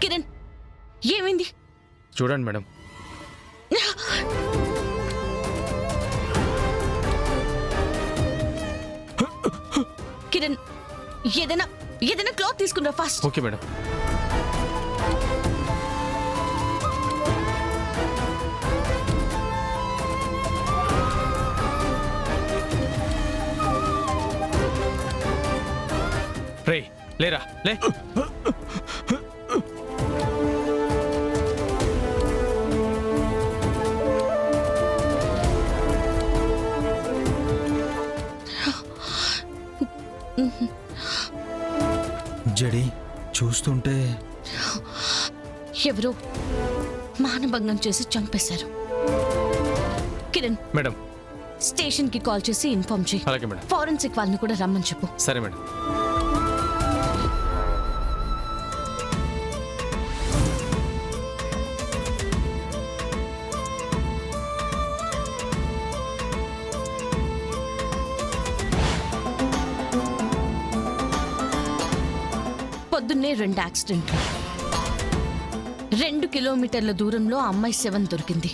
కిరణ్, ఏమైంది? చూడండి మేడం. కిరణ్, ఏదైనా క్లాత్ తీసుకురా ఫాస్ట్. Okay madam. రే లేరా లే. జడి చూస్తుంటే ఎవరో మానభంగం చేసి చంపేశారు. కిరణ్ మేడం. స్టేషన్ కి కాల్ చేసి ఇన్ఫార్మ్ చేయి. అలాగే మేడం. ఫారెన్సిక్ వాళ్ళని కూడా రమ్మని చెప్పు. సరే మేడం. పొద్దున్నే 2 యాక్సిడెంట్లు. 2 కిలోమీటర్ల దూరంలో అమ్మాయి శవం దొరికింది.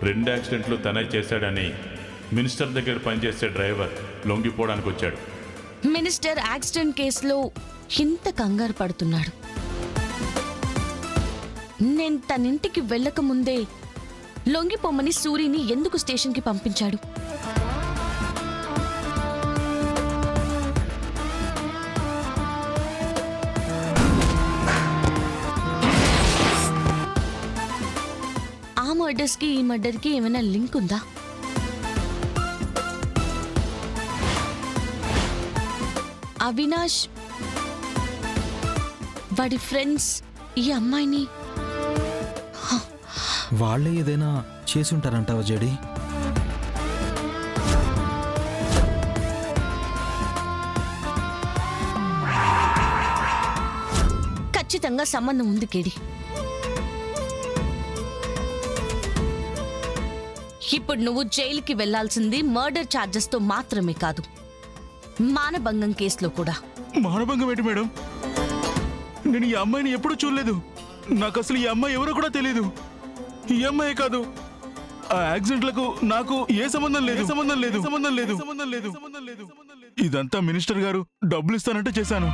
2 యాక్సిడెంట్లు తనే చేశాడని మినిస్టర్ దగ్గర పనిచేసే డ్రైవర్ లొంగిపోవడానికి వచ్చాడు. మినిస్టర్ యాక్సిడెంట్ కేసులో ఇంత కంగారు పడుతున్నాడు. నేను తనింటికి వెళ్ళక ముందే లొంగిపోమని సూరిని ఎందుకు స్టేషన్కి పంపించాడు? ఆ మర్డర్స్కి ఈ మర్డర్కి ఏమైనా లింక్ ఉందా? అవినాష్ వాడి ఫ్రెండ్స్ ఈ అమ్మాయిని వాళ్ళే ఏదైనా చేసి ఉంటారంటావా జడి? ఖచ్చితంగా సంబంధం ఉంది కేడి. ఇప్పుడు నువ్వు జైలుకి వెళ్లాల్సింది మర్డర్ ఛార్జెస్ తో మాత్రమే కాదు, మానభంగం కేసులో కూడా. మానభంగం ఏంటి మేడం? నేను ఈ అమ్మాయిని ఎప్పుడూ చూడలేదు. నాకు అసలు ఈ అమ్మాయి ఎవరో కూడా తెలియదు. ఈ అమ్మాయి కాదు, ఆ యాక్సిడెంట్లకు నాకు ఏ సంబంధం లేదు. ఇదంతా మినిస్టర్ గారు డబ్బులు ఇస్తానంటే చేశాను.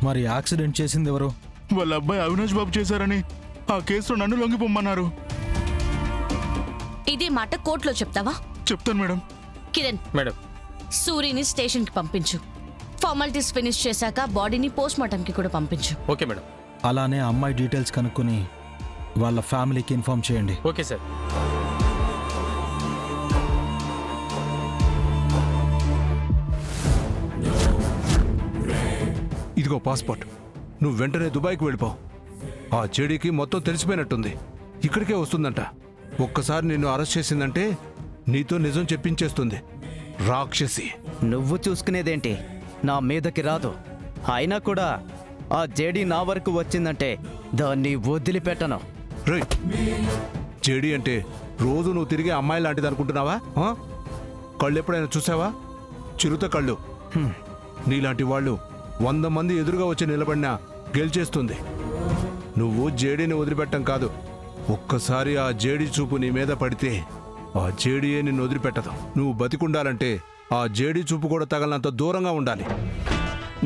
మరి యాక్సిడెంట్ చేసింది ఎవరు? వాళ్ళ అబ్బాయి అవినాష్ బాబు చేశారని ఆ కేసులో నన్ను లొంగిపోమ్మన్నారు. ఇదే మాట కోర్టులో చెప్తావా? చెప్తాను మేడం. కిరణ్ మేడం. సూరిని స్టేషన్ కి పంపించు. ఫార్మాలిటీస్ ఫినిష్ చేశాక బాడీని పోస్ట్ మార్టం కి కూడా పంపించు. Okay madam. అలానే అమ్మాయి డీటెయిల్స్ కనుక్కొని వాళ్ళ ఫ్యామిలీకి ఇన్ఫార్మ్ చేయండి. Okay sir. ఇదిగో పాస్పోర్ట్. నువ్వు వెంటనే దుబాయ్కి వెళ్ళిపో. ఆ చెడికి మొత్తం తెలిసిపోయినట్టుంది. ఇక్కడికే వస్తుందంట. ఒక్కసారి నిన్ను అరెస్ట్ చేసిందంటే నీతో నిజం చెప్పించేస్తుంది. రాక్షసి. నువ్వు చూసుకునేదేంటి? నా మీదకి రాదు. అయినా కూడా ఆ జేడీ నా వరకు వచ్చిందంటే దాన్ని వదిలిపెట్టను. రైట్. చెడి అంటే రోజు నువ్వు తిరిగే అమ్మాయి లాంటిది అనుకుంటున్నావా? కళ్ళు ఎప్పుడైనా చూసావా? చిరుత కళ్ళు. నీలాంటి వాళ్ళు 100 మంది ఎదురుగా వచ్చి నిలబడినా గెలిచేస్తుంది. నువ్వు జేడీని వదిలిపెట్టం కాదు, ఒక్కసారి ఆ జేడీ చూపు నీ మీద పడితే ఆ జేడీయే నిన్ను వదిలిపెట్టదు. నువ్వు బతికుండాలంటే ఆ జేడీ చూపు కూడా తగలనంత దూరంగా ఉండాలి.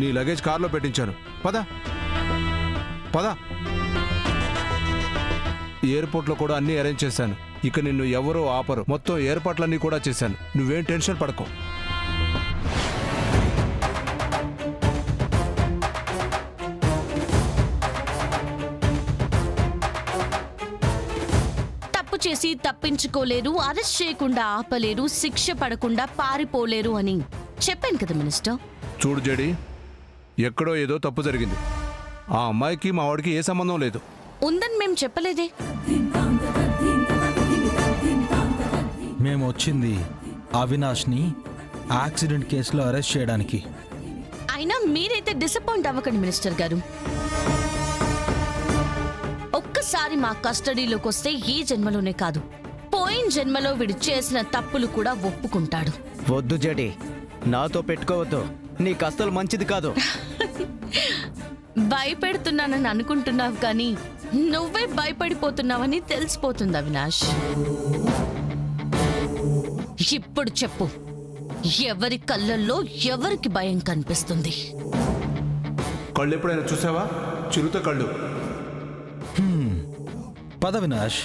నీ లగేజ్ కార్లో పెట్టించాను. పద పద. ఎయిర్పోర్ట్లో కూడా అన్నీ అరేంజ్ చేశాను. ఇక నిన్ను ఎవరో ఆపరు. మొత్తం ఏర్పాట్లన్నీ కూడా చేశాను. నువ్వేం టెన్షన్ పడకో. చేసి తప్పించుకోలేరు, అరెస్ట్ చేయకుండా ఆపలేరు, శిక్ష పడకుండా పారిపోలేరు అని చెప్పాను కదా మినిస్టర్. చూడు జడి, ఎక్కడో ఏదో తప్పు జరిగింది. ఆ అమ్మాయికి మా వాడికి ఏ సంబంధం లేదు. ఉందని మేము చెప్పలేదే. మేము వచ్చింది అవినాష్ని యాక్సిడెంట్ కేసులో అరెస్ట్ చేయడానికి. అయినా మీరైతే డిసప్పాయింట్ అవ్వకండి మినిస్టర్ గారు. ఒక్కసారి మా కస్టడీలోకి వస్తే ఈ జన్మలోనే కాదు, పోయిన జన్మలో వీడు చేసిన తప్పులు కూడా ఒప్పుకుంటాడు. వద్దు జడి, నాతో పెట్టుకోవద్దు. నీకు అస్సలు మంచిది కాదు. భయపెడుతున్నానని అనుకుంటున్నావు కానీ నువ్వే భయపడిపోతున్నావని తెలిసిపోతుంది అవినాష్. ఇప్పుడు చెప్పు, ఎవరి కళ్ళల్లో ఎవరికి భయం కనిపిస్తుంది? కళ్ళు ఎప్పుడైనా చూసావా? చిరుత కళ్ళు. పద వినాష్,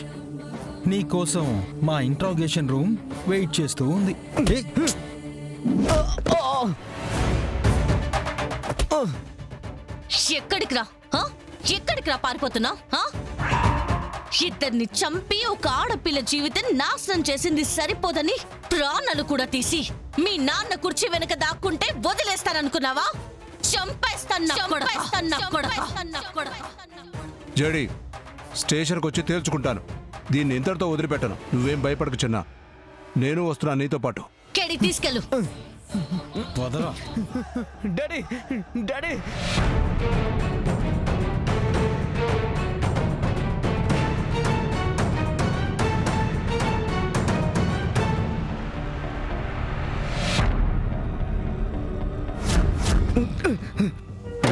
నీ కోసం మా ఇంట్రాగేషన్ రూమ్ వెయిట్ చేస్తూ ఉంది. ఎక్కడికి రా, ఎక్కడికి రా పారిపోతున్నావు? ఇద్దరిని చంపి ఒక ఆడపిల్ల జీవితం నాశనం చేసింది సరిపోదని ప్రాణాలు కూడా తీసి మీ నాన్న కుర్చీ వెనక దాక్కుంటే వదిలేస్తాననుకున్నావా? జేడి, స్టేషన్కి వచ్చి తేల్చుకుంటాను. దీన్ని ఇంతటితో వదిలిపెట్టను. నువ్వేం భయపడకు చిన్న, నేను వస్తున్నా నీతో పాటు. కెడి తీసుకెళ్ళు. వదరా. Daddy, daddy.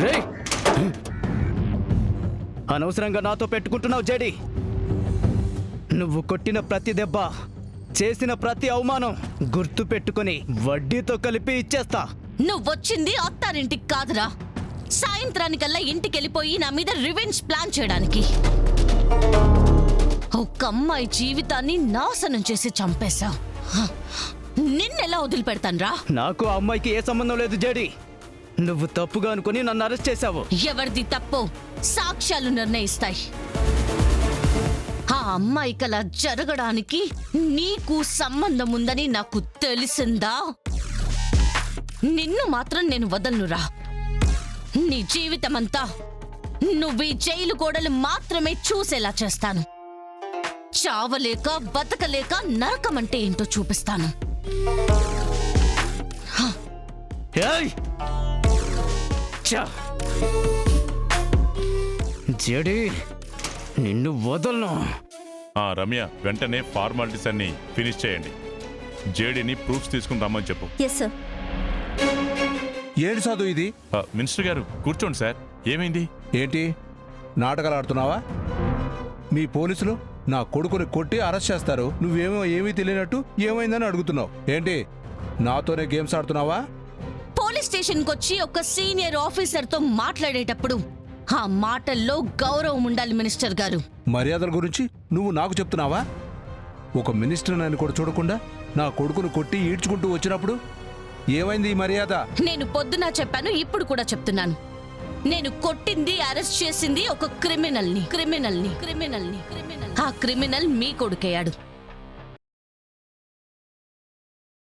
రేయ్! అనవసరంగా నాతో పెట్టుకుంటున్నావు జేడి. నువ్వు కొట్టిన ప్రతి దెబ్బ, చేసిన ప్రతి అవమానం గుర్తు పెట్టుకుని వడ్డీతో కలిపి ఇచ్చేస్తా. నువ్వొచ్చింది అత్తారింటికి కాదురా, సాయంత్రానికల్లా ఇంటికి వెళ్ళిపోయి నా మీద రివెంజ్ ప్లాన్ చేయడానికి. ఒక అమ్మాయి జీవితాన్ని నాశనం చేసి చంపేశావు. నిన్నెలా వదిలిపెడతాన్రా? నాకు ఆ అమ్మాయికి ఏ సంబంధం లేదు జేడి. నువ్వు తప్పుగా అనుకుని నన్ను అరెస్ట్ చేశావు. ఎవరిది తప్పు సాక్ష్యాలు నిర్ణయిస్తాయి. ఆ అమ్మాయికి అలా జరగడానికి నీకు సంబంధం ఉందని నాకు తెలిసిందా? నిన్ను మాత్రం నేను వదలనురా. నీ జీవితమంతా నువ్వు ఈ జైలు గోడలు మాత్రమే చూసేలా చేస్తాను. చావలేక బతకలేక నరకమంటే ఏంటో చూపిస్తాను. ఏయ్! ఛా! జేడి, నిన్ను వదలను. రమ్య, వెంటనే ఫార్మాలిటీస్ అన్ని ఫినిష్ చేయండి. జేడీని ప్రూఫ్స్ తీసుకుని రమ్మని చెప్పు. Yes sir. ఏంటి సాధు ఇది? మినిస్టర్ గారు కూర్చోండి సార్. ఏమైంది? ఏంటి నాటకాలు ఆడుతున్నావా? మీ పోలీసులు నా కొడుకుని కొట్టి అరెస్ట్ చేస్తారు. నువ్వేమో ఏమీ తెలియనట్టు ఏమైందని అడుగుతున్నావు. ఏంటి నాతోనే గేమ్స్ ఆడుతున్నావా? పోలీస్ స్టేషన్కి వచ్చి ఒక సీనియర్ ఆఫీసర్తో మాట్లాడేటప్పుడు ఆ మాటల్లో గౌరవం ఉండాలి మినిస్టర్ గారు. మర్యాదల గురించి నువ్వు నాకు చెప్తున్నావా? ఒక మినిస్టర్ అని కూడా చూడకుండా నా కొడుకును కొట్టి ఈడ్చుకుంటూ వచ్చినప్పుడు ఏమైంది ఈ మర్యాద? నేను పొద్దున చెప్పాను, ఇప్పుడు కూడా చెప్తున్నాను. నేను కొట్టింది, అరెస్ట్ చేసింది ఒక క్రిమినల్ని. ఆ క్రిమినల్ మీ కొడుకయ్యాడు.